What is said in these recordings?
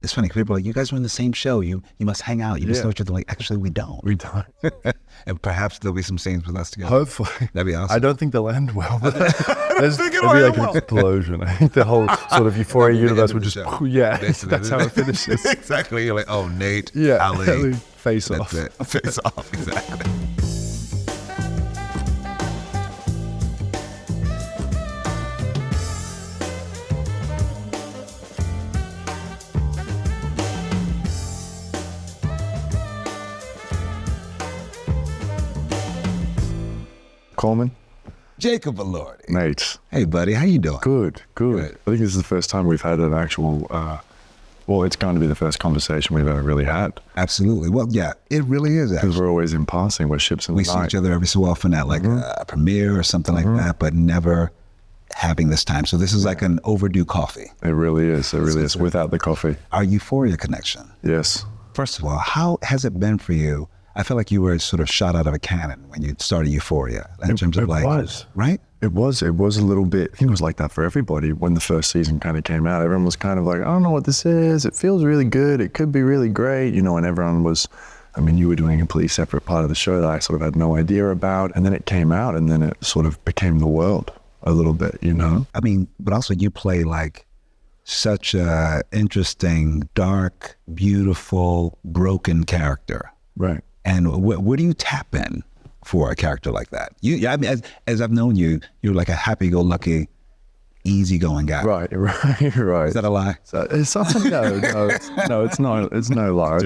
it's funny. People are like, you guys were in the same show. You must hang out. You must know each other. Like, actually, we don't. We don't. And perhaps there'll be some scenes with us together. Hopefully. That'd be awesome. I don't think they'll end well. But there'll be like an explosion. I think the whole sort of Euphoria universe would just, that's how it finishes. Exactly. You're like, oh, Nate, yeah, Ali. Face off. That's it. Face off, exactly. Colman? Jacob Elordi. Mate. Hey, buddy. How you doing? Good. I think this is the first time we've had an actual, it's going to be the first conversation we've ever really had. Absolutely. Well, yeah, it really is, actually. Because we're always in passing, we're ships in the night. We see each other every so often at like a premiere or something like that, but never having this time. So this is like an overdue coffee. It really is. It really is. Without the coffee. Our Euphoria connection. Yes. First of all, how has it been for you? I feel like you were sort of shot out of a cannon when you started Euphoria in terms of like, it was. Right? It was a little bit, I think it was like that for everybody when the first season kind of came out. Everyone was kind of like, I don't know what this is. It feels really good. It could be really great. You know, and everyone was, I mean, you were doing a completely separate part of the show that I sort of had no idea about. And then it came out and then it sort of became the world a little bit, you know? I mean, but also you play like such a interesting, dark, beautiful, broken character. Right. And where do you tap in for a character like that? I mean, as I've known you, you're like a happy-go-lucky, easygoing guy. Right. Is that a lie? No, it's not. It's no lie.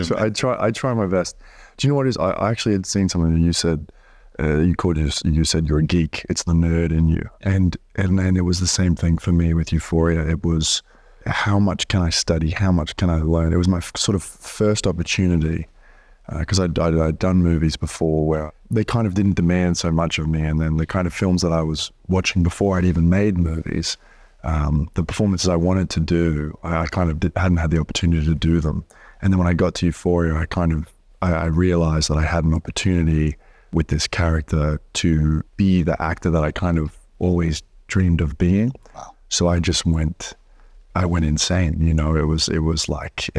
I try my best. Do you know what it is? I actually had seen something that you said. You said you're a geek. It's the nerd in you, and it was the same thing for me with Euphoria. It was how much can I study? How much can I learn? It was my sort of first opportunity. Because I'd done movies before where they kind of didn't demand so much of me, and then the kind of films that I was watching before I'd even made movies, the performances I wanted to do, I kind of hadn't had the opportunity to do them. And then when I got to Euphoria, I realized that I had an opportunity with this character to be the actor that I kind of always dreamed of being. Wow. So I went insane. You know, it was like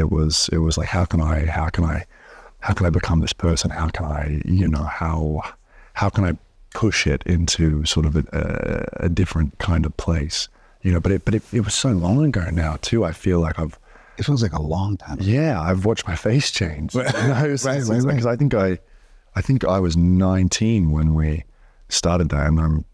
how can I become this person? How can I, you know, how can I push it into sort of a different kind of place? You know, but it was so long ago now too. I feel like it feels like a long time ago. Yeah, I've watched my face change. Right. You know, right. Because I think I was 19 when we started that, and I'm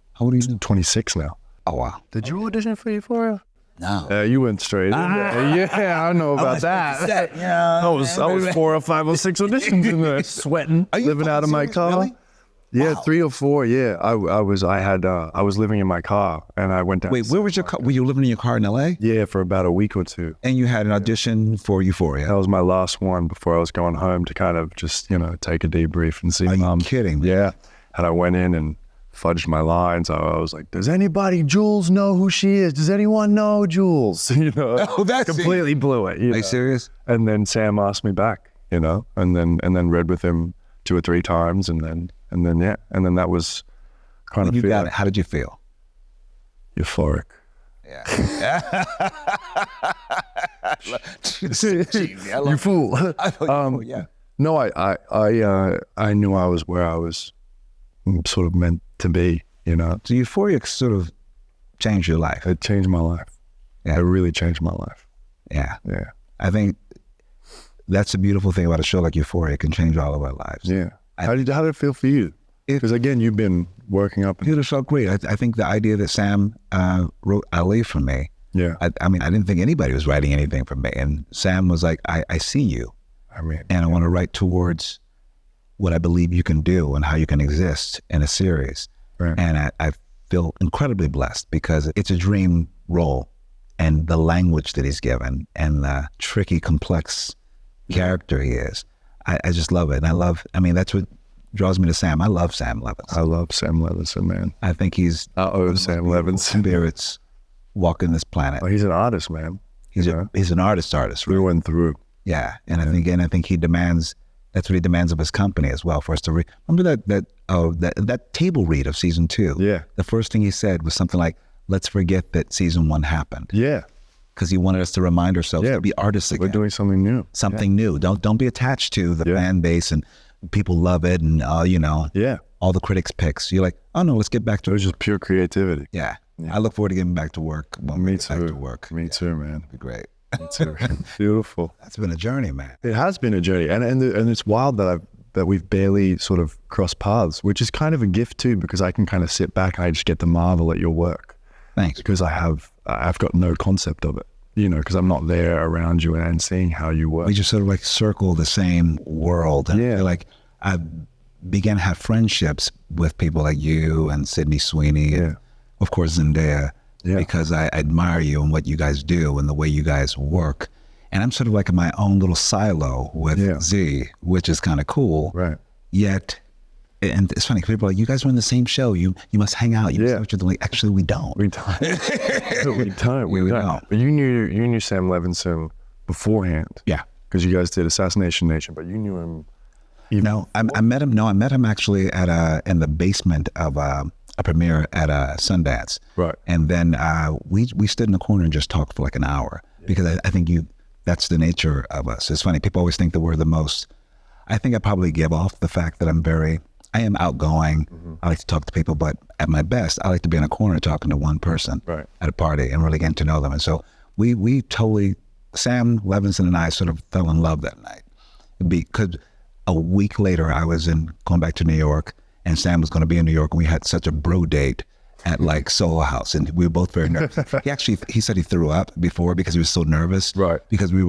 26 now. Oh wow! Did you audition for Euphoria? No. You went straight in there. Yeah, I know about that. Yeah. I was 4 or 5 or 6 auditions in there, sweating, living out of my car. Really? Yeah, Wow. 3 or 4. Yeah, I was living in my car, and I went down. Wait, where was your car? Were you living in your car in LA? Yeah, for about a week or 2. And you had an audition for Euphoria. That was my last one before I was going home to kind of just, you know, take a debrief and see Are Mom. you kidding me? Yeah, and I went in and fudged my lines. I was like, does anybody, Jules, know who she is? Does anyone know Jules? You know, completely blew it. Are you serious? And then Sam asked me back, you know, and then read with him 2 or 3 times, and then that was kind of. You got it. How did you feel? Euphoric. Yeah. Cheesy. I love You fool. Yeah. No, I knew I was where I was sort of meant to be, you know. So Euphoria sort of changed your life. It changed my life. Yeah. It really changed my life. Yeah. Yeah. I think that's the beautiful thing about a show like Euphoria. It can change all of our lives. Yeah. How did it feel for you? Because again, you've been working up. It felt great. I think the idea that Sam wrote Ali for me. Yeah. I mean, I didn't think anybody was writing anything for me. And Sam was like, I see you. I mean. And I want to write towards what I believe you can do and how you can exist in a series. Right. And I feel incredibly blessed because it's a dream role, and the language that he's given and the tricky, complex character he is. I just love it. And that's what draws me to Sam. I love Sam Levinson. I love Sam Levinson, man. I think he's Sam Levinson. Spirits walking this planet. Oh, he's an artist, man. He's an artist, right? Through and through. Yeah. And I think he demands, that's what he demands of his company as well, for us to read. Remember that table read of season 2? Yeah. The first thing he said was something like, let's forget that season 1 happened. Yeah. because he wanted us to remind ourselves to be artists again. We're doing something new. Something new. Don't be attached to the fan base and people love it and all the critics picks. You're like, oh no, let's get back to it. It was just pure creativity. Yeah. I look forward to getting back to work. Me too. Back to work. Me too, man. It'd be great. Me too. Beautiful. That's been a journey, man. It has been a journey, and it's wild that we've barely sort of crossed paths, which is kind of a gift too, because I can kind of sit back and I just get to marvel at your work. Thanks. Because I've got no concept of it, because I'm not there around you and seeing how you work. We just sort of like circle the same world. And I feel like I began to have friendships with people like you and Sydney Sweeney and of course Zendaya, because I admire you and what you guys do and the way you guys work. And I'm sort of like in my own little silo with Z, which is kind of cool. Right. Yet, and it's funny, people are like, you guys are in the same show. You must hang out. You must know what you're doing. Actually, we don't. We don't. we don't. But you knew Sam Levinson beforehand. Yeah. Because you guys did Assassination Nation, but you knew him. I met him. No, I met him actually at in the basement of a premiere at Sundance. Right. And then we stood in the corner and just talked for like an hour because I think that's the nature of us. It's funny. People always think that we're the most. I think I probably give off the fact that I am outgoing. Mm-hmm. I like to talk to people, but at my best, I like to be in a corner talking to one person at a party and really getting to know them. And so we totally, Sam Levinson and I sort of fell in love that night. Because a week later, I was going back to New York, and Sam was going to be in New York, and we had such a bro date at like Soho House, and we were both very nervous. He said he threw up before because he was so nervous. Right. Because we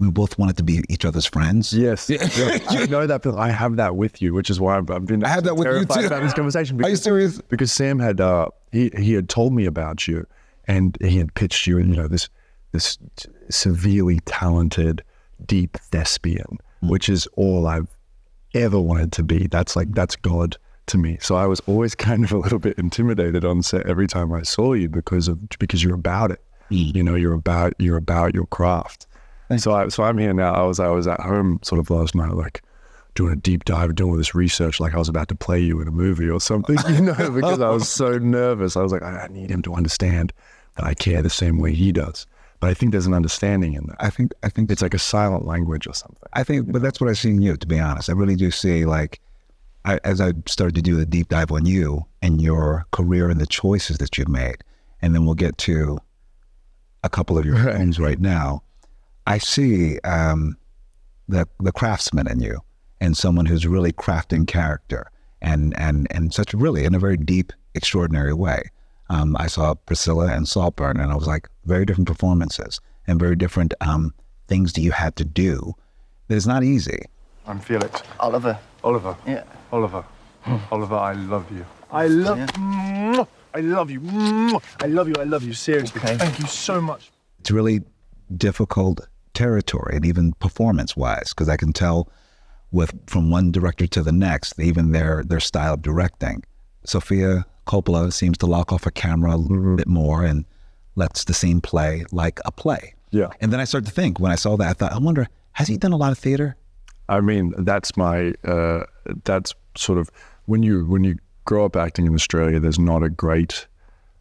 both wanted to be each other's friends. Yes. I know that, but I have that with you, which is why I've been I have that with you too. About this conversation. Are you serious? Because Sam had he had told me about you, and he had pitched you, this severely talented, deep thespian, which is all I've ever wanted to be. That's God to me. So I was always kind of a little bit intimidated on set every time I saw you because you're about it. You're about your craft. So I'm here now. I was at home sort of last night, like doing a deep dive, doing all this research, like I was about to play you in a movie or something, because I was so nervous. I was like, I need him to understand that I care the same way he does. But I think there's an understanding in that. I think it's like a silent language or something. But that's what I see in you, to be honest. I really do see, like, as I started to do a deep dive on you and your career and the choices that you've made, and then we'll get to a couple of your films right now. I see the craftsman in you, and someone who's really crafting character and such really in a very deep, extraordinary way. I saw Priscilla and Saltburn, and I was like, very different performances and very different things that you had to do. That is not easy. I'm Felix. Oliver. Yeah. Oliver, I love you. I love you. I love you. Seriously. Okay. Thank you so much. It's really difficult territory, and even performance-wise, because I can tell from one director to the next, even their style of directing. Sofia Coppola seems to lock off a camera a little bit more and lets the scene play like a play. Yeah. And then I started to think, when I saw that, I thought, I wonder, has he done a lot of theater? I mean, that's sort of, when you grow up acting in Australia, there's not a great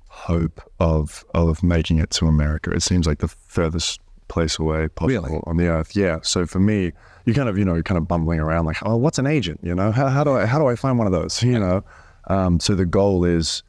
hope of making it to America. It seems like the furthest place away possible on the earth. Yeah. So for me, you kind of bumbling around like, oh, what's an agent? How do I find one of those? So the goal is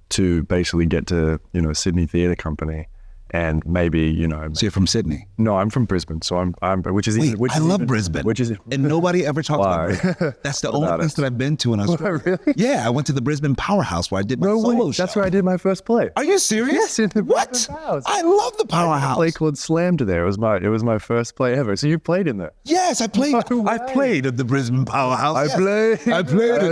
to basically get to, Sydney Theatre Company, and maybe, So you're from Sydney? No, I'm from Brisbane. So I'm I love Brisbane. And nobody ever talks about Brisbane. That's the only place that I've been to in Australia. Really? Yeah, I went to the Brisbane Powerhouse where I did my solo show. That's where I did my first play. Are you serious? Yes, in the What? Brisbane Powerhouse. I love the Powerhouse. A play called Slammed there. It was my first play ever. So you played in there? Yes, I played. No I played at the Brisbane Powerhouse. I played.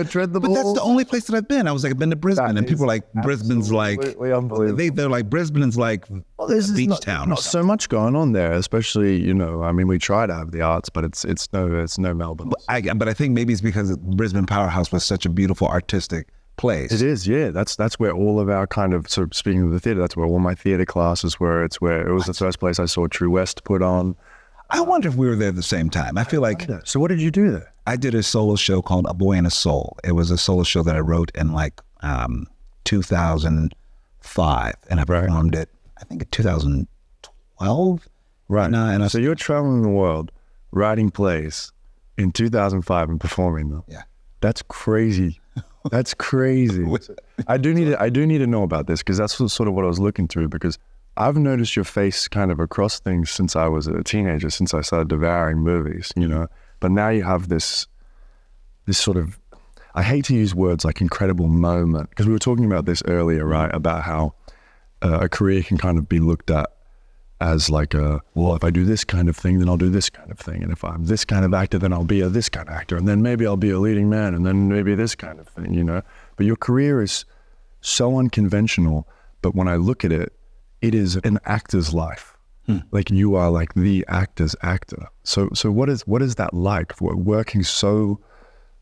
Tread the ball. But that's the only place that I've been. I was like, I've been to Brisbane, and people are like, Brisbane's like, unbelievable. They're like, Brisbane's like there's a beach town. Not so much going on there, especially, we try to have the arts, but it's no Melbourne. But I think maybe it's because Brisbane Powerhouse was such a beautiful artistic place. It is, yeah. That's where all of our kind of, sort of speaking of the theatre, that's where all my theatre classes were. It was the first place I saw True West put on. I wonder if we were there at the same time. I feel like. So what did you do there? I did a solo show called A Boy and a Soul. It was a solo show that I wrote in 2005, and I performed it, I think in 2012 2012. Right. And So you're traveling the world, writing plays in 2005 and performing them. Yeah. That's crazy. That's crazy. I do need to know about this, because that's sort of what I was looking through, because I've noticed your face kind of across things since I was a teenager, since I started devouring movies, you know. But now you have this sort of, I hate to use words like incredible moment, because we were talking about this earlier, right? About how a career can kind of be looked at as like well, if I do this kind of thing, then I'll do this kind of thing. And if I'm this kind of actor, then I'll be this kind of actor. And then maybe I'll be a leading man, and then maybe this kind of thing, you know? But your career is so unconventional. But when I look at it, it is an actor's life. Like, you are like the actor's actor. So what is that like, working so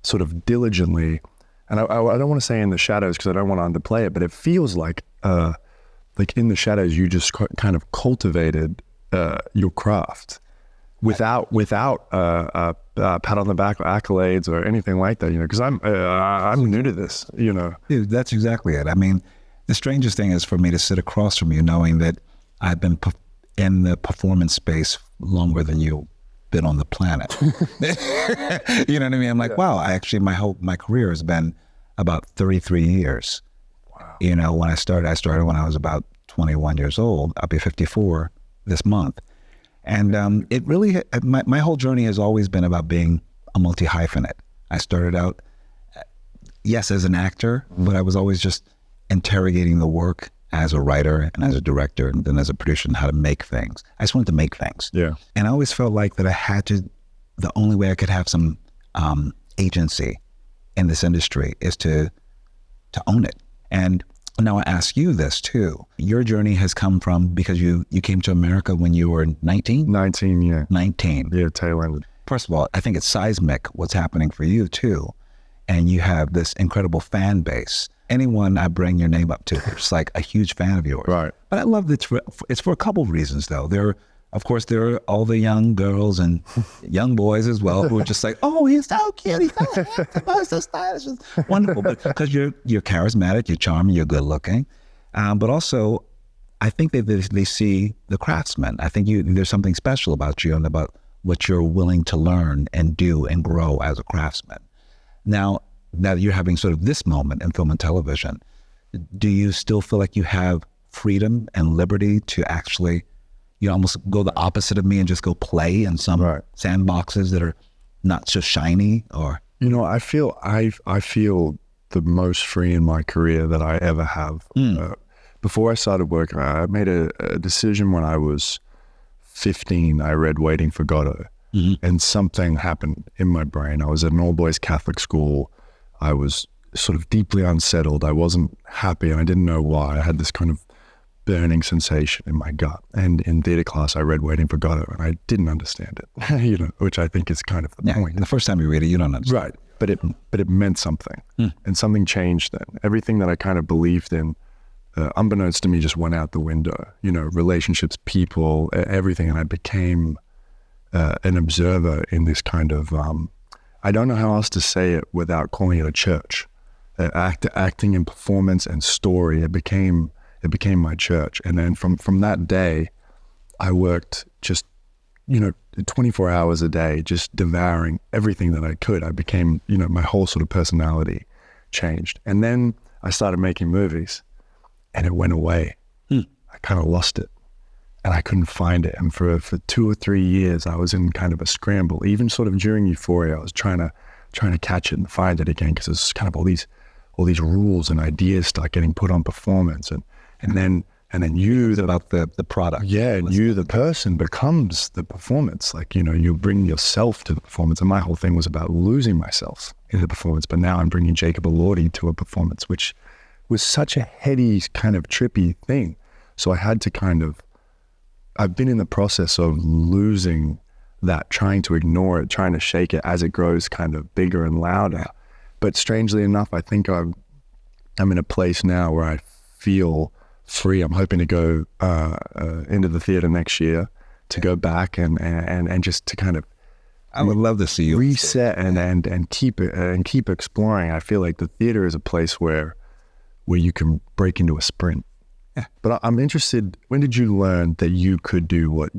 sort of diligently? And I don't want to say in the shadows, because I don't want to underplay it, but it feels like in the shadows, you just kind of cultivated your craft without a pat on the back or accolades or anything like that, you know, because I'm new to this, you know. Dude, that's exactly it. I mean, the strangest thing is for me to sit across from you knowing that I've been in the performance space longer than you've been on the planet. You know what I mean? I'm like, wow, my career has been about 33 years. Wow. You know, when I started when I was about 21 years old. I'll be 54 this month. And it really, my whole journey has always been about being a multi-hyphenate. I started out, yes, as an actor, but I was always just interrogating the work as a writer and as a director and then as a producer and how to make things. I just wanted to make things. Yeah. And I always felt like that the only way I could have some agency in this industry is to own it. And now I ask you this too. Your journey has come from, because you came to America when you were 19? 19, yeah. 19. Yeah, tail ended. First of all, I think it's seismic what's happening for you too. And you have this incredible fan base. Anyone I bring your name up to, they're just like a huge fan of yours. Right. But I love that it's for a couple of reasons though. There are all the young girls and young boys as well who are just like, oh, he's so cute, he's so handsome, he's so stylish, it's wonderful. But because you're charismatic, you're charming, you're good looking. But also, I think that they see the craftsman. I think there's something special about you and about what you're willing to learn and do and grow as a craftsman. Now that you're having sort of this moment in film and television, do you still feel like you have freedom and liberty to actually, you know, almost go the opposite of me and just go play in some sandboxes that are not so shiny? Or, you know, I feel the most free in my career that I ever have. Before I started working, I made a decision when I was 15. I read Waiting for Godot, and something happened in my brain. I was at an all-boys Catholic school. I was sort of deeply unsettled. I wasn't happy, and I didn't know why. I had this kind of burning sensation in my gut. And in theater class, I read Waiting for Godot, and I didn't understand it, you know, which I think is kind of the point. The first time you read it, you don't understand. Right. But it meant something, and something changed then. Everything that I kind of believed in, unbeknownst to me, just went out the window. You know, relationships, people, everything. And I became an observer in this kind of, I don't know how else to say it without calling it a church. Acting and performance and story, it became my church. And then from that day, I worked just, you know, 24 hours a day, just devouring everything that I could. I became, you know, my whole sort of personality changed. And then I started making movies, and it went away. I kind of lost it, and I couldn't find it. And for 2 or 3 years, I was in kind of a scramble. Even sort of during Euphoria, I was trying to catch it and find it again, because it's kind of all these rules and ideas start getting put on performance, and then you, about the product. Yeah, and you, the person, becomes the performance. Like, you know, you bring yourself to the performance. And my whole thing was about losing myself in the performance. But now I'm bringing Jacob Elordi to a performance, which was such a heady, kind of trippy thing. So I had to I've been in the process of losing that, trying to ignore it, trying to shake it as it grows kind of bigger and louder. But strangely enough, I think I'm in a place now where I feel free. I'm hoping to go into the theater next year, to go back and just to kind of, I would love to see you reset and keep exploring. I feel like the theater is a place where you can break into a sprint, But I'm interested, when did you learn that you could do what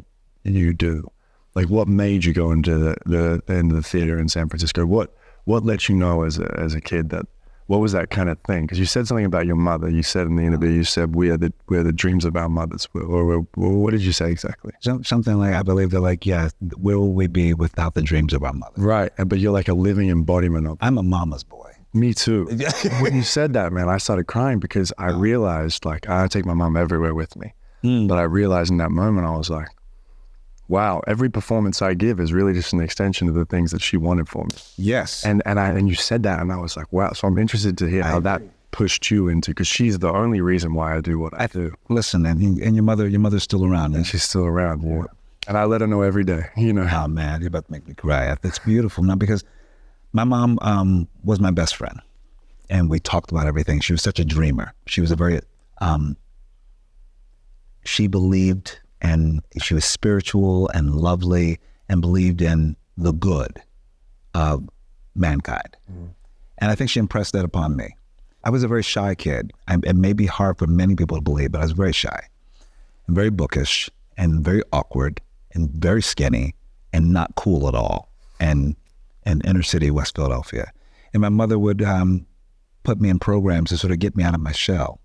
you do? Like, what made you go into the theater in San Francisco? What let you know as a kid that, what was that kind of thing? Because you said something about your mother. You said in the interview, you said, we are the dreams of our mothers. Or what did you say exactly? Something like, I believe that, like, yeah, where will we be without the dreams of our mother? Right. But you're like a living embodiment of. I'm a mama's boy. Me too. When you said that, man, I started crying because I realized, like, I take my mom everywhere with me. But I realized in that moment, I was like, wow, every performance I give is really just an extension of the things that she wanted for me. Yes. And you said that, and I was like, wow. So I'm interested to hear how that pushed you into, because she's the only reason why I do what I do. Listen, and your mother's still around. And she's still around, yeah. And I let her know every day, you know. Oh man, you're about to make me cry. It's beautiful now, because my mom was my best friend, and we talked about everything. She was such a dreamer. She was a very, she believed, and she was spiritual and lovely and believed in the good of mankind. And I think she impressed that upon me. I was a very shy kid. It may be hard for many people to believe, but I was very shy and very bookish and very awkward and very skinny and not cool at all, and in inner city West Philadelphia. And my mother would put me in programs to sort of get me out of my shell,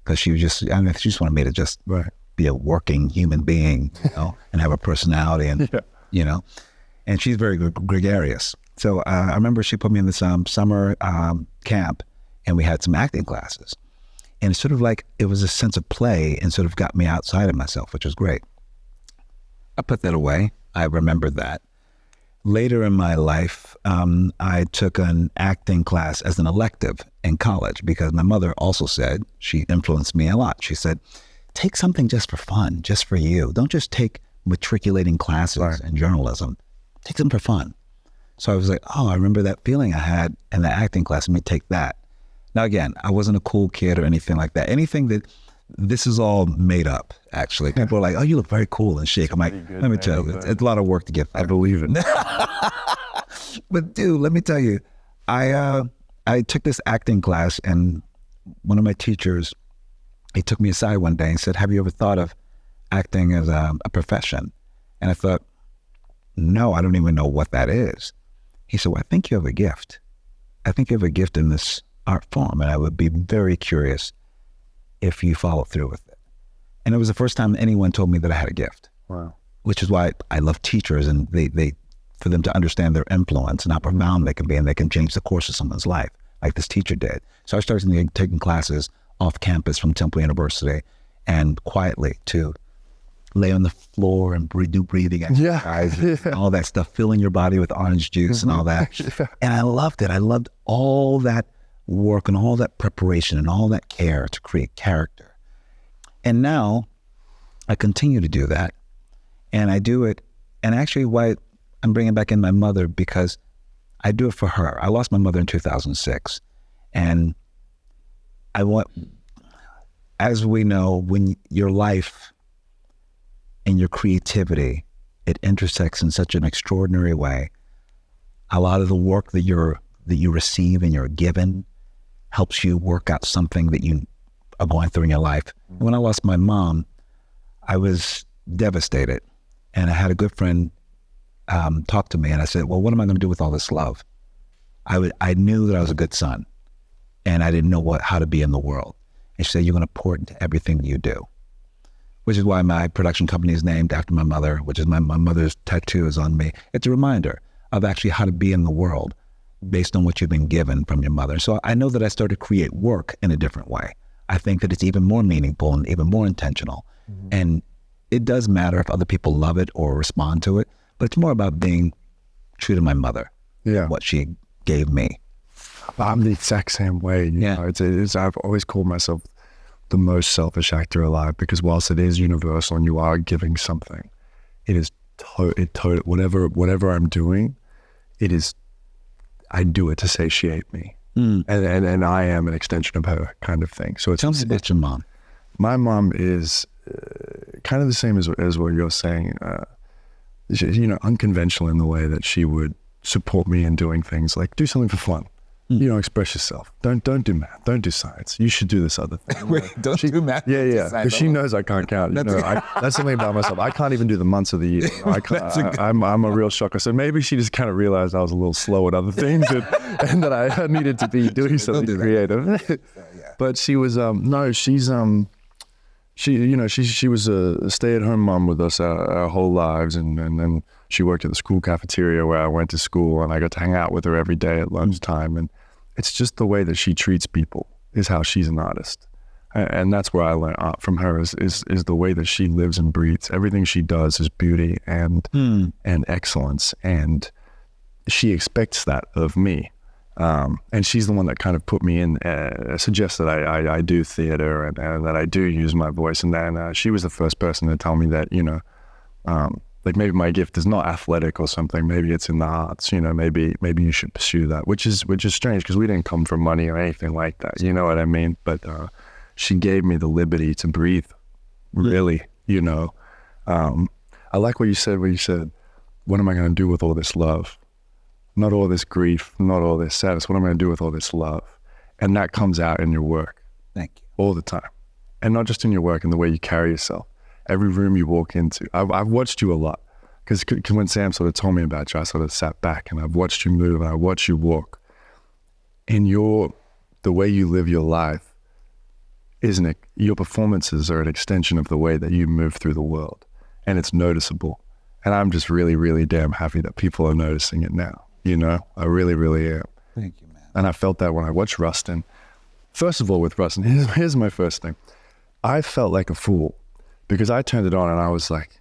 because she was just, she just wanted me to just be a working human being, you know, and have a personality, and you know, and she's very gregarious. So I remember she put me in this summer camp, and we had some acting classes, and it's sort of like, it was a sense of play and sort of got me outside of myself, which was great. I put that away. I remembered that. Later in my life, I took an acting class as an elective in college, because my mother also said, she influenced me a lot. She said, take something just for fun, just for you. Don't just take matriculating classes in journalism. Take them for fun. So I was like, oh, I remember that feeling I had in the acting class. Let me take that. Now, again, I wasn't a cool kid or anything like that. Anything that, this is all made up, actually. People are like, oh, you look very cool and chic. I'm like, let me tell you, it's a lot of work to get there. I believe it. But dude, let me tell you, I took this acting class, and one of my teachers, he took me aside one day and said, have you ever thought of acting as a profession? And I thought, no, I don't even know what that is. He said, well, I think you have a gift. I think you have a gift in this art form, and I would be very curious if you follow through with it. And it was the first time anyone told me that I had a gift. Wow. Which is why I love teachers, and they for them to understand their influence and how profound they can be, and they can change the course of someone's life, like this teacher did. So I started taking classes off campus from Temple University, and quietly to lay on the floor and do breathing exercises, all that stuff, filling your body with orange juice and all that. And I loved it. I loved all that work and all that preparation and all that care to create character. And now I continue to do that, and I do it. And actually, why I'm bringing back in my mother, because I do it for her. I lost my mother in 2006, and I want, as we know, when your life and your creativity, it intersects in such an extraordinary way. A lot of the work that you receive and you're given helps you work out something that you are going through in your life. When I lost my mom, I was devastated, and I had a good friend talk to me, and I said, well, what am I going to do with all this love? I knew that I was a good son, and I didn't know how to be in the world. And she said, you're going to pour it into everything you do, which is why my production company is named after my mother, which is my mother's tattoo is on me. It's a reminder of actually how to be in the world based on what you've been given from your mother. So I know that I started to create work in a different way. I think that it's even more meaningful and even more intentional. Mm-hmm. And it does matter if other people love it or respond to it, but it's more about being true to my mother, what she gave me. I'm the exact same way. You know, I've always called myself the most selfish actor alive, because whilst it is universal and you are giving something, it is whatever I'm doing, it is, I do it to satiate me. And I am an extension of her, kind of thing. So tell me about your mom. My mom is kind of the same as what you're saying. She, unconventional in the way that she would support me in doing things like do something for fun. you know, express yourself. Don't do math. Don't do science. You should do this other thing. Wait, don't do math. Yeah. Because she knows I can't count. You know, that's something about myself. I can't even do the months of the year. You know, I can't, I'm a real shocker. So maybe she just kind of realized I was a little slow at other things and that I needed to be doing something creative. But she was, she was a stay-at-home mom with us our whole lives, and then she worked at the school cafeteria where I went to school, and I got to hang out with her every day at lunchtime. And it's just the way that she treats people is how she's an artist, and that's where I learned art from her is the way that she lives and breathes. Everything she does is beauty and excellence, and she expects that of me. And she's the one that kind of put me in, suggests that I do theater and that I do use my voice. And then she was the first person to tell me that, you know, like maybe my gift is not athletic or something. Maybe it's in the arts, you know, maybe you should pursue that, which is strange because we didn't come from money or anything like that. You know what I mean? But she gave me the liberty to breathe, really, you know. I like what you said, what am I going to do with all this love? Not all this grief, not all this sadness. What am I going to do with all this love? And that comes out in your work. Thank you. All the time. And not just in your work, in the way you carry yourself. Every room you walk into. I've watched you a lot. Because when Sam sort of told me about you, I sort of sat back and I've watched you move and I watched you walk. And the way you live your life, isn't it? Your performances are an extension of the way that you move through the world. And it's noticeable. And I'm just really, really damn happy that people are noticing it now. You know, I really, really am. Thank you, man. And I felt that when I watched Rustin. First of all, with Rustin, here's my first thing. I felt like a fool because I turned it on and I was like,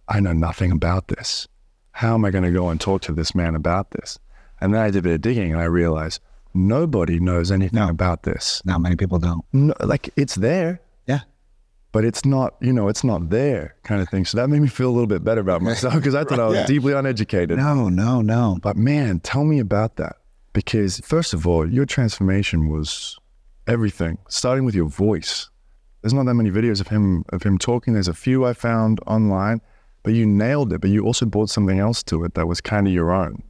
I know nothing about this. How am I going to go and talk to this man about this? And then I did a bit of digging and I realized nobody knows anything about this. Not many people don't. No, like it's there. Yeah. But it's not, you know, it's not there kind of thing. So that made me feel a little bit better about myself because I thought I was deeply uneducated. No. But man, tell me about that. Because first of all, your transformation was everything, starting with your voice. There's not that many videos of him talking. There's a few I found online, but you nailed it. But you also brought something else to it that was kind of your own.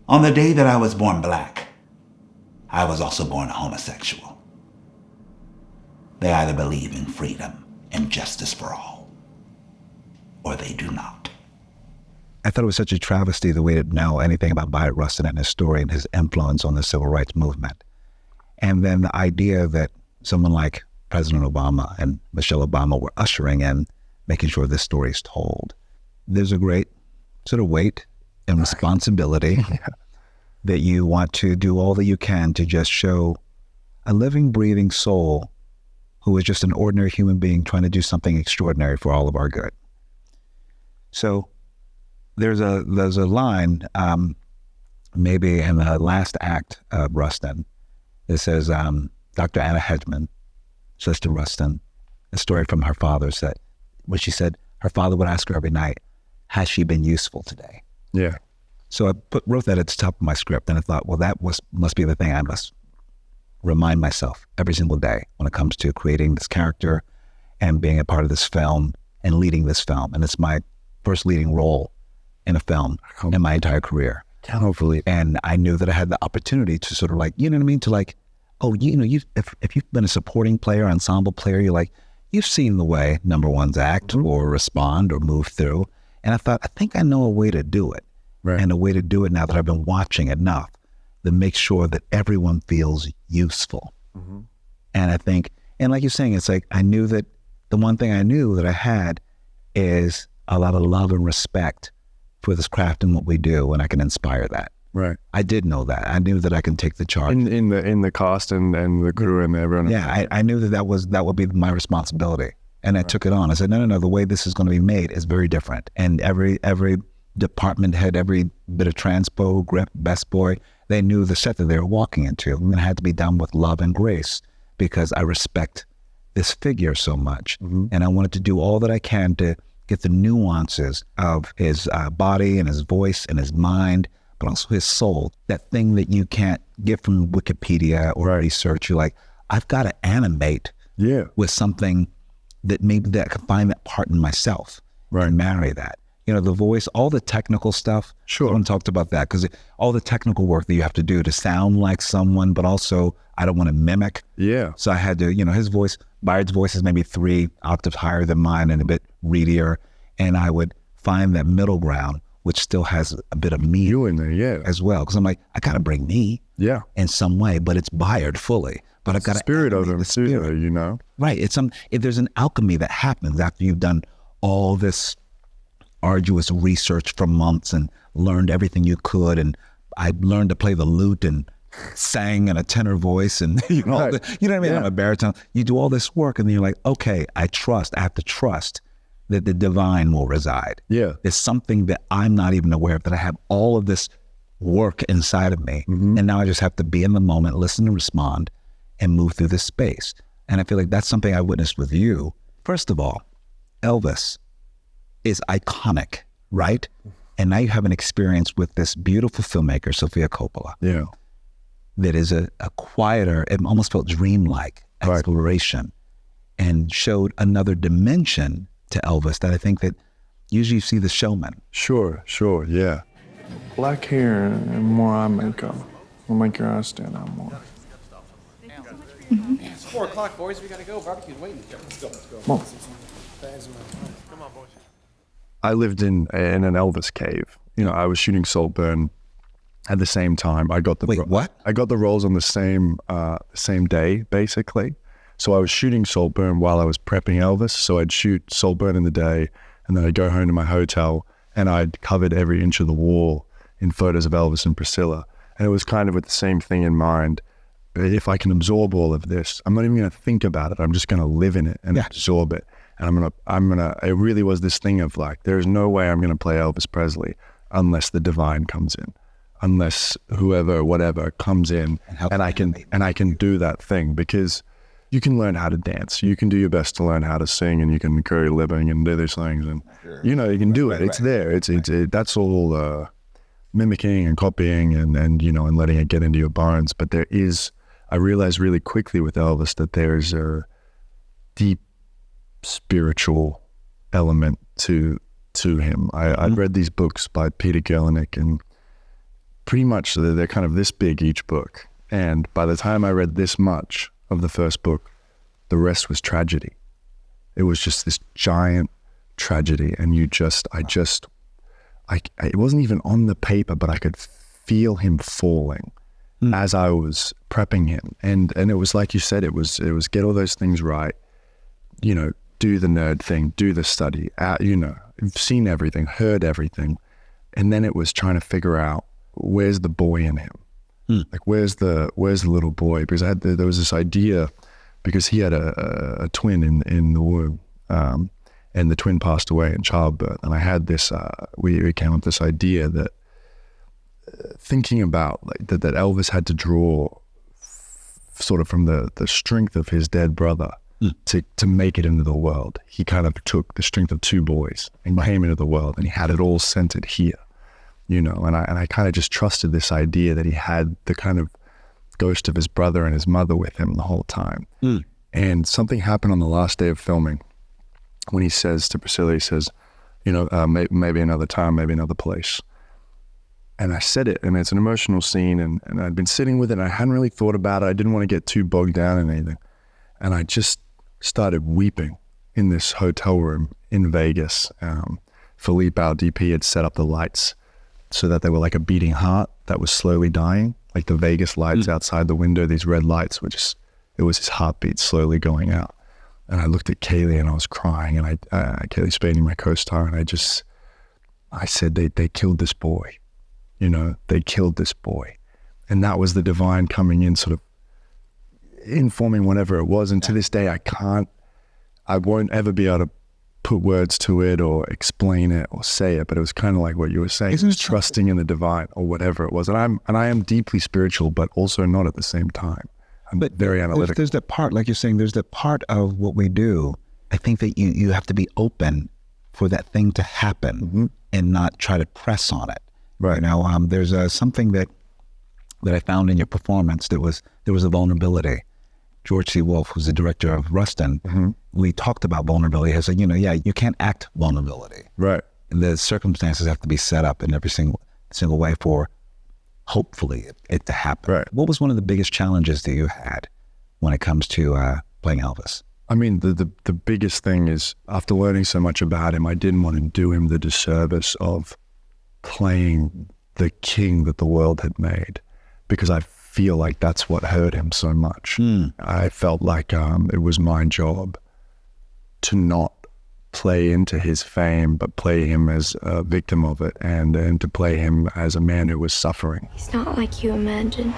On the day that I was born black, I was also born a homosexual. They either believe in freedom and justice for all, or they do not. I thought it was such a travesty the way to know anything about Bayard Rustin and his story and his influence on the civil rights movement. And then the idea that someone like President Obama and Michelle Obama were ushering in, making sure this story is told. There's a great sort of weight and responsibility that you want to do all that you can to just show a living, breathing soul who is just an ordinary human being trying to do something extraordinary for all of our good. So there's a line, maybe in the last act of Rustin, that says, Dr. Anna Hedgeman says to Rustin, a story from her father, said, when she said her father would ask her every night, has she been useful today? Yeah. So I wrote that at the top of my script, and I thought, well, that must be the thing I must remind myself every single day when it comes to creating this character and being a part of this film and leading this film. And it's my first leading role in a film in my entire career. Hopefully. And I knew that I had the opportunity to sort of like, you know what I mean? To like, oh, you know, if you've been a supporting player, ensemble player, you're like, you've seen the way number ones act or respond or move through. And I thought, I think I know a way to do it. Right. And a way to do it now that I've been watching enough that makes sure that everyone feels useful. And I think, and like you're saying, it's like, I knew that the one thing I knew that I had is a lot of love and respect for this craft and what we do, and I can inspire that. Right. I did know that. I knew that I can take the charge. In the cast and the crew and everyone. Yeah, I knew that would be my responsibility. And I took it on. I said, no, the way this is going to be made is very different. And every department head, every bit of transpo, grip, best boy, they knew the set that they were walking into. And it had to be done with love and grace because I respect this figure so much. And I wanted to do all that I can to get the nuances of his body and his voice and his mind, but also his soul, that thing that you can't get from Wikipedia or research. You're like, I've got to animate with something that maybe that I can find that part in myself and marry that. You know, the voice, all the technical stuff. Sure. Someone talked about that because all the technical work that you have to do to sound like someone, but also I don't want to mimic. Yeah. So I had to, you know, his voice, Bayard's voice is maybe 3 octaves higher than mine and a bit reedier. And I would find that middle ground, which still has a bit of me You in there, yeah. as well. Because I'm like, I got to bring me Yeah. in some way, but it's Bayard fully. But I've got to Spirit of him the too, spirit. though, you know? Right. If there's an alchemy that happens after you've done all this arduous research for months and learned everything you could. And I learned to play the lute and sang in a tenor voice and, you know, Right. you know what I mean? Yeah. I'm a baritone. You do all this work and then you're like, okay, I have to trust that the divine will reside. Yeah. There's something that I'm not even aware of, that I have all of this work inside of me. Mm-hmm. And now I just have to be in the moment, listen and respond and move through this space. And I feel like that's something I witnessed with you. First of all, Elvis is iconic, right? And now you have an experience with this beautiful filmmaker, Sofia Coppola, Yeah. that is a quieter, it almost felt dreamlike Right. exploration and showed another dimension to Elvis that I think that usually you see the showman. Sure, yeah. Black hair and more eye makeup will make your eyes stand out more. It's 4 o'clock, boys. We gotta go. Barbecue's waiting. Let's go. Come on. I lived in an Elvis cave. You know, I was shooting Saltburn at the same time. I got the Wait, what? I got the roles on the same day, basically. So I was shooting Saltburn while I was prepping Elvis. So I'd shoot Saltburn in the day, and then I'd go home to my hotel, and I'd covered every inch of the wall in photos of Elvis and Priscilla. And it was kind of with the same thing in mind. If I can absorb all of this, I'm not even going to think about it. I'm just going to live in it and absorb it. And it really was this thing of like, there's no way I'm going to play Elvis Presley unless the divine comes in, unless whoever, whatever comes in, and I can do that thing, because you can learn how to dance. You can do your best to learn how to sing, and you can curry living and do these things, and you know, you can do it. It's there. It's that's all mimicking and copying and you know, and letting it get into your bones. But I realized really quickly with Elvis that there's a deep spiritual element to him. I'd read these books by Peter Gerlach, and pretty much they're kind of this big each book. And by the time I read this much of the first book, the rest was tragedy. It was just this giant tragedy, and it wasn't even on the paper, but I could feel him falling as I was prepping him. And it was like you said, it was get all those things right, you know, do the nerd thing, do the study, you know, seen everything, heard everything. And then it was trying to figure out, where's the boy in him? Like, where's the little boy? Because there was this idea, because he had a twin in the womb, and the twin passed away in childbirth. And I had this, we came up with this idea that thinking about like that Elvis had to draw sort of from the strength of his dead brother to make it into the world. He kind of took the strength of 2 boys and came into the world, and he had it all centered here, you know. And I kind of just trusted this idea that he had the kind of ghost of his brother and his mother with him the whole time. And something happened on the last day of filming when he says to Priscilla, he says, you know, maybe another time, maybe another place. And I said it, and it's an emotional scene, and I'd been sitting with it, and I hadn't really thought about it. I didn't want to get too bogged down in anything. And I just started weeping in this hotel room in Vegas. Philippe, our DP, had set up the lights so that they were like a beating heart that was slowly dying, like the Vegas lights outside the window. These red lights were just, it was his heartbeat slowly going out. And I looked at Kaylee, and I was crying, and Kaylee Spading, my co-star, and I said, they killed this boy. You know, they killed this boy. And that was the divine coming in, sort of informing whatever it was. And to this day, I won't ever be able to put words to it or explain it or say it, but it was kind of like what you were saying, trusting in the divine or whatever it was. And I am deeply spiritual, but also not at the same time. I'm very analytical. There's that part, like you're saying, there's that part of what we do. I think that you have to be open for that thing to happen and not try to press on it. Right. You know, there's something that I found in your performance. There was a vulnerability. George C. Wolfe, who's the director of Rustin, we talked about vulnerability. He said, you know, you can't act vulnerability. Right. And the circumstances have to be set up in every single way for hopefully it to happen. Right. What was one of the biggest challenges that you had when it comes to playing Elvis? I mean, the biggest thing is, after learning so much about him, I didn't want to do him the disservice of playing the king that the world had made, because I feel like that's what hurt him so much. I felt like it was my job to not play into his fame, but play him as a victim of it, and to play him as a man who was suffering. He's not like you imagine.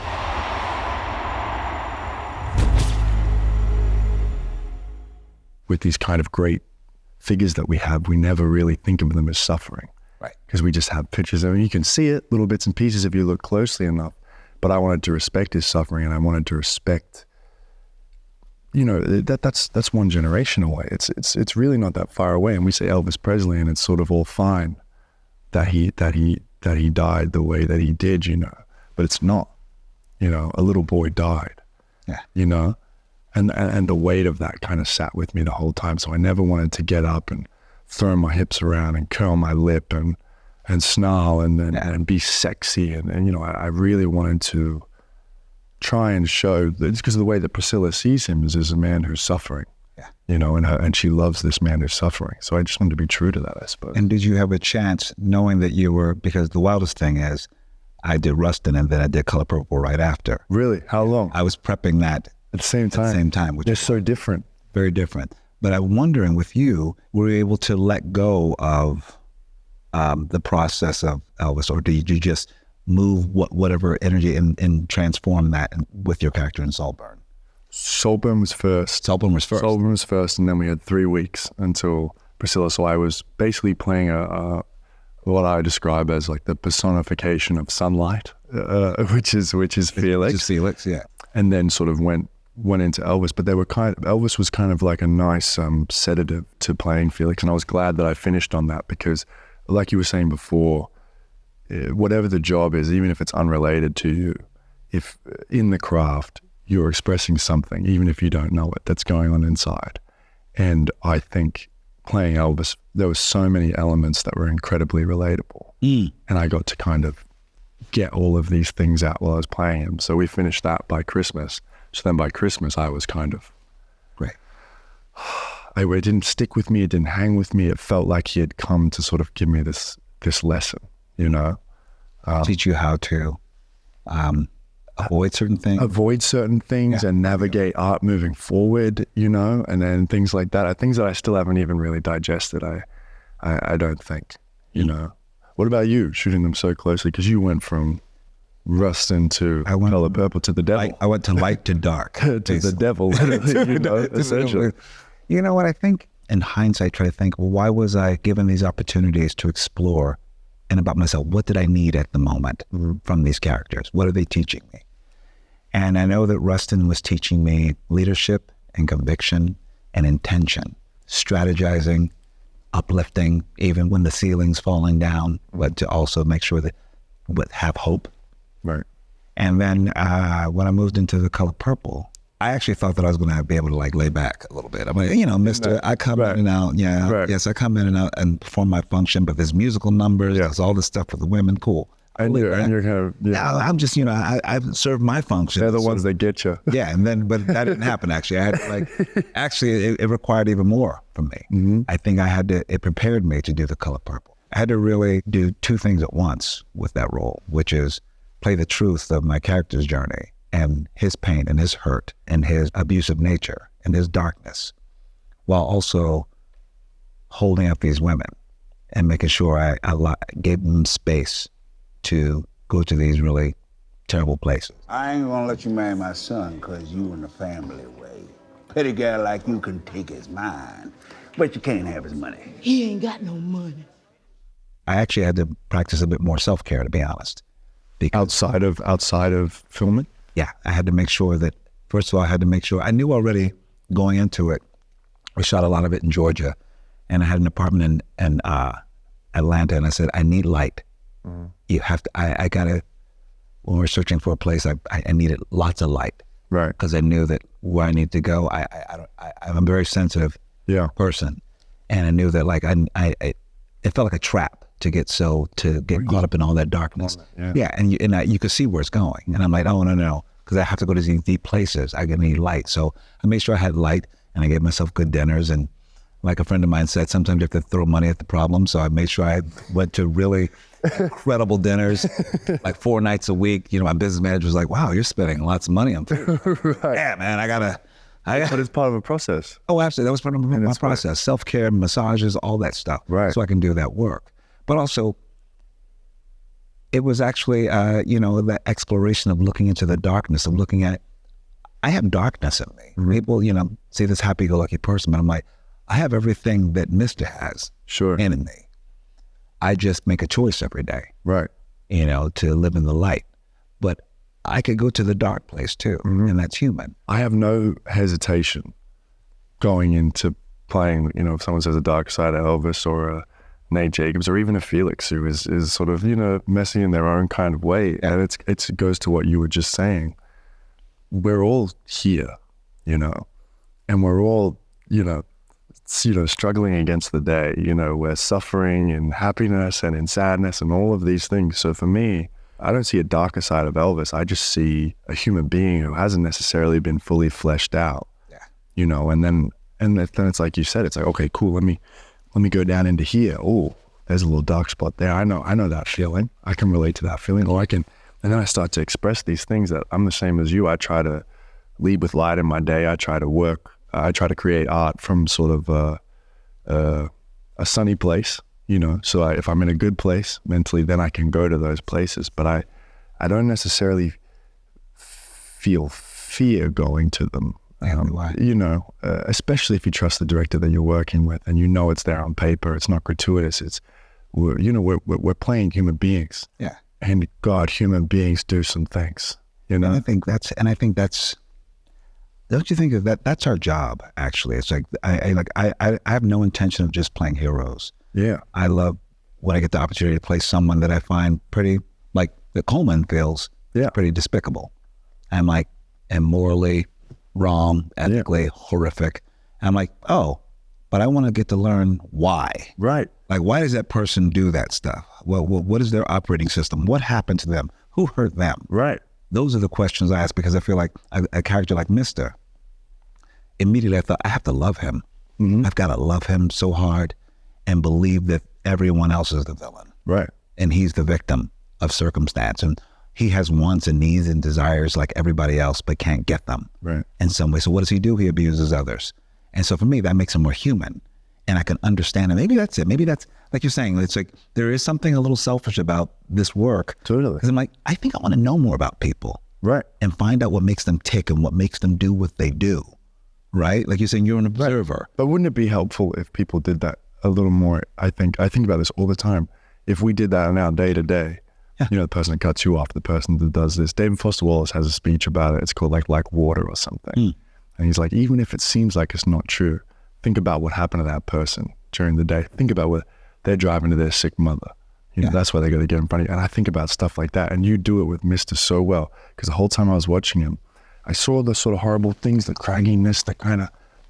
With these kind of great figures that we have, we never really think of them as suffering. Right. Because we just have pictures of him. You can see it, little bits and pieces if you look closely enough. But I wanted to respect his suffering, and I wanted to respect, that's one generation away. It's really not that far away. And we say Elvis Presley, and it's sort of all fine that he died the way that he did, but it's not. A little boy died. Yeah. And the weight of that kind of sat with me the whole time. So I never wanted to get up and throw my hips around and curl my lip and snarl and be sexy. And I really wanted to try and show that it's because of the way that Priscilla sees him is as a man who's suffering. Yeah. And she loves this man who's suffering. So I just wanted to be true to that, I suppose. And did you have a chance, knowing that you were, because the wildest thing is I did Rustin and then I did Color Purple right after. Really? How long? I was prepping that At the same time? At the same time. Which They're is so different. very different. But I'm wondering, with you, were you able to let go of the process of Elvis, or did you just move whatever energy and transform that with your character in Saltburn? Saltburn was first. Saltburn was first. Saltburn was first, and then we had 3 weeks until Priscilla. So I was basically playing a what I describe as like the personification of sunlight, which is Felix. Just Felix, yeah. And then sort of went into Elvis, but Elvis was kind of like a nice sedative to playing Felix, and I was glad that I finished on that, because like you were saying before, whatever the job is, even if it's unrelated to you, if in the craft you're expressing something, even if you don't know it, that's going on inside. And I think playing Elvis, there were so many elements that were incredibly relatable, and I got to kind of get all of these things out while I was playing him. So we finished that by Christmas. So then by Christmas, I was kind of, Great. It didn't stick with me. It didn't hang with me. It felt like he had come to sort of give me this lesson, Teach you how to avoid certain things. And navigate art moving forward, and then things like that. Things that I still haven't even really digested, I don't think, What about you, shooting them so closely? Because you went from Rustin to Color Purple to the devil. I went to light to dark. to the devil, essentially. You know what, I think in hindsight, try to think, well, why was I given these opportunities to explore and about myself? What did I need at the moment from these characters? What are they teaching me? And I know that Rustin was teaching me leadership and conviction and intention, strategizing, uplifting, even when the ceiling's falling down, but to also make sure that have hope. Right. And then when I moved into The Color Purple, I actually thought that I was going to be able to like lay back a little bit. I'm like, Mr. I come in and out. Yeah. Right. Yes, I come in and out and perform my function, but there's musical numbers, there's all this stuff for the women. Cool. And you're kind of, I'm just, I've served my function. They're the ones that get you. Yeah. And then, but that didn't happen actually. I had it required even more from me. Mm-hmm. I think it prepared me to do The Color Purple. I had to really do two things at once with that role, which is play the truth of my character's journey and his pain and his hurt and his abusive nature and his darkness, while also holding up these women and making sure I gave them space to go to these really terrible places. I ain't gonna let you marry my son because you in the family way. Petty guy like you can take his mind, but you can't have his money. He ain't got no money. I actually had to practice a bit more self-care, to be honest. Outside of filming? Yeah, I had to make sure that, first of all, I knew already going into it, we shot a lot of it in Georgia, and I had an apartment in Atlanta, and I said, I need light. You have to, I gotta, when we're searching for a place, I needed lots of light. Right. Because I knew that where I need to go, I'm a very sensitive person. And I knew that it felt like a trap to get caught up in all that darkness. Yeah, and you could see where it's going. And I'm like, oh, no, because I have to go to these deep places. I need light. So I made sure I had light, and I gave myself good dinners. And like a friend of mine said, sometimes you have to throw money at the problem. So I made sure I went to really incredible dinners, like 4 nights a week. My business manager was like, wow, you're spending lots of money on food. Right. Yeah, man, But it's part of a process. Oh, absolutely. That was part of my process. Self-care, massages, all that stuff. Right. So I can do that work. But also, it was actually, that exploration of looking into the darkness, of looking at, I have darkness in me. Mm-hmm. People, see this happy-go-lucky person, but I'm like, I have everything that Mr. has in me. I just make a choice every day. Right. To live in the light. But I could go to the dark place too, and that's human. I have no hesitation going into playing, if someone says a dark side of Elvis or a Nate Jacobs or even a Felix who is sort of, messy in their own kind of way. And it goes to what you were just saying. We're all here, and we're all, struggling against the day. We're suffering in happiness and in sadness and all of these things. So for me, I don't see a darker side of Elvis. I just see a human being who hasn't necessarily been fully fleshed out. Yeah. And then it's like you said, it's like, okay, cool. Let me go down into here. Oh, there's a little dark spot there. I know that feeling. I can relate to that feeling. And then I start to express these things that I'm the same as you. I try to lead with light in my day. I try to work. I try to create art from sort of a sunny place. So if I'm in a good place mentally, then I can go to those places. But I don't necessarily feel fear going to them. Especially if you trust the director that you're working with, and it's there on paper. It's not gratuitous. We're playing human beings. Yeah. And God, human beings do some things. And I think that's. Don't you think that's our job? Actually, it's like I have no intention of just playing heroes. Yeah. I love when I get the opportunity to play someone that I find pretty, like the Colman feels pretty despicable. I'm like, and morally wrong, ethically horrific. And I'm like, oh, but I want to get to learn why. Right. Like, why does that person do that stuff? Well, what is their operating system? What happened to them? Who hurt them? Right. Those are the questions I ask, because I feel like a character like Mr. Immediately I thought, I have to love him. Mm-hmm. I've got to love him so hard and believe that everyone else is the villain. Right. And he's the victim of circumstance. And he has wants and needs and desires like everybody else, but can't get them. Right. In some way. So what does he do? He abuses others. And so for me, that makes him more human. And I can understand it. Maybe that's it. Maybe that's, like you're saying, it's like there is something a little selfish about this work. Totally. Because I'm like, I think I want to know more about people. Right. And find out what makes them tick and what makes them do what they do. Right? Like you're saying, you're an observer. Right. But wouldn't it be helpful if people did that a little more? I think about this all the time. If we did that in our day to day, the person that cuts you off, the person that does this. David Foster Wallace has a speech about it. It's called like water or something. Mm. And he's like, even if it seems like it's not true, think about what happened to that person during the day. Think about what they're driving to their sick mother. That's why they got to get in front of you. And I think about stuff like that. And you do it with Mr. so well. Because the whole time I was watching him, I saw the sort of horrible things, the cragginess,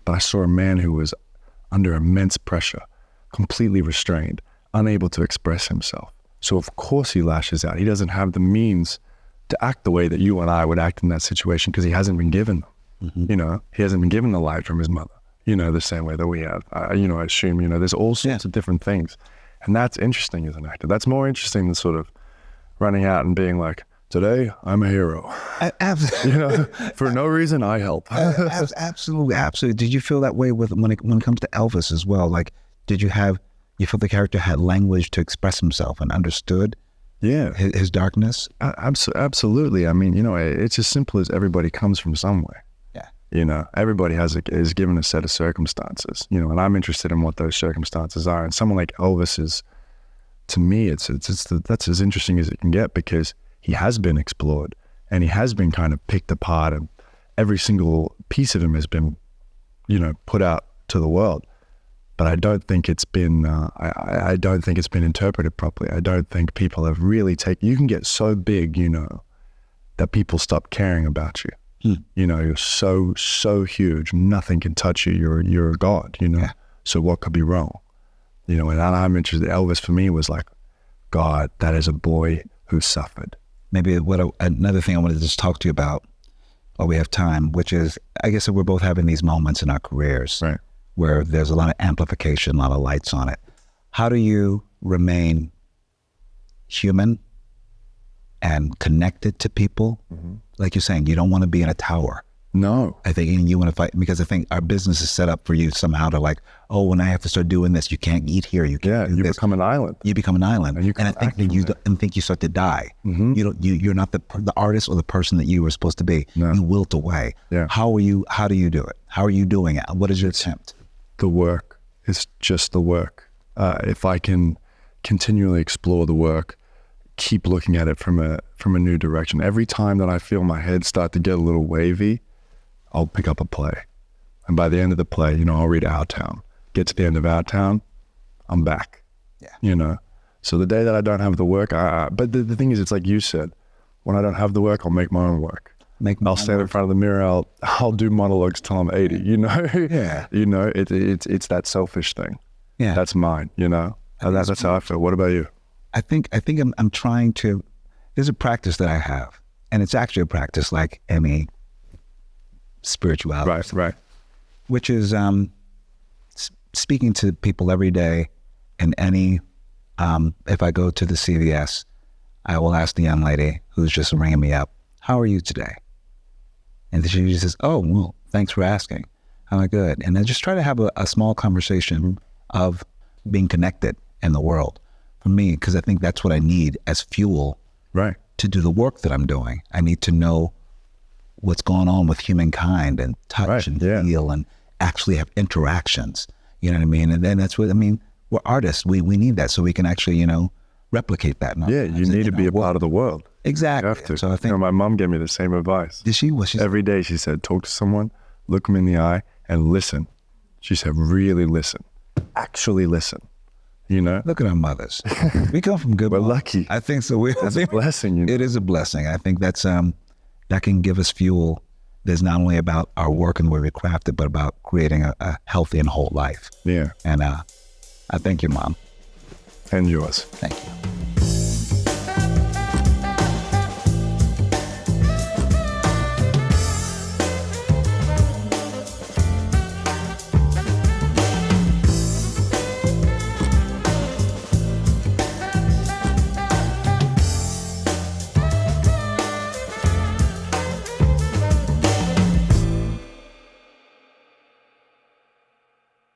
but I saw a man who was under immense pressure, completely restrained, unable to express himself. So of course he lashes out. He doesn't have the means to act the way that you and I would act in that situation because he hasn't been given them. Mm-hmm. He hasn't been given the light from his mother, the same way that we have. I assume, there's all sorts of different things. And that's interesting as an actor. That's more interesting than sort of running out and being like, today, I'm a hero. Absolutely. For no reason, I help. Absolutely. Did you feel that way when it comes to Elvis as well? Like, you felt the character had language to express himself and understood his darkness? Absolutely. I mean, it's as simple as everybody comes from somewhere. Yeah. Everybody is given a set of circumstances, and I'm interested in what those circumstances are. And someone like Elvis is, to me, that's as interesting as it can get because he has been explored and he has been kind of picked apart and every single piece of him has been, put out to the world. But I don't think it's been, I don't think it's been interpreted properly. I don't think people have really you can get so big, that people stop caring about you. You're so huge, nothing can touch you. You're a god, So what could be wrong? You know, and I'm interested. Elvis for me was like, God, that is a boy who suffered. Maybe another thing I wanted to just talk to you about while we have time, which is, I guess that we're both having these moments in our careers Right. where there's a lot of amplification, a lot of lights on it. How do you remain human and connected to people? Like you're saying, you don't want to be in a tower. No. I think you want to fight, because I think our business is set up for you somehow to like, oh, when I have to start doing this, you can't eat here. You can't do you this. become an island. You become an island, And you and I can't think act that from you start to die. You're not the artist or the person that you were supposed to be. No. You wilt away. Yeah. How do you do it? How are you doing it? What is your attempt? The work is just the work. If I can continually explore the work, keep looking at it from a new direction. Every time that I feel my head start to get a little wavy, I'll pick up a play. And by the end of the play, you know, I'll read Our Town. Get to the end of Our Town, I'm back. Yeah. You know? So the day that I don't have the work, but the thing is, it's like you said, when I don't have the work, I'll make my own work. I'll stand in front of the mirror, I'll do monologues till I'm 80, you know? Yeah. You know, it's that selfish thing. Yeah. That's mine, you know? That's how I feel. What about you? I think I'm trying to. There's a practice that I have, and it's actually a practice like any spirituality, Right. which is speaking to people every day. And if I go to the CVS, I will ask the young lady who's just ringing me up, "How are you today?" And she just says, "Oh, well, thanks for asking. I'm like, good." And I just try to have a small conversation of being connected in the world for me, because I think that's what I need as fuel Right. to do the work that I'm doing. I need to know what's going on with humankind and touch Right, and yeah. feel and actually have interactions. You know what I mean? And then that's what I mean. We're artists. We need that so we can actually, replicate that. in our Yeah, lives you and need to in be our a work. part of the world. Exactly. You have to. So I think, You know, my mom gave me the same advice. did she? Was she? Every day she said, talk to someone, look them in the eye, and listen. She said, really listen. Actually listen. You know? Look at our mothers. We come from good. We're moms. lucky. I think so. It's a blessing. You know? It is a blessing. I think that's that can give us fuel. There's not only about our work and the way we craft it, but about creating a healthy and whole life. Yeah. And I thank you, Mom. And yours. Thank you.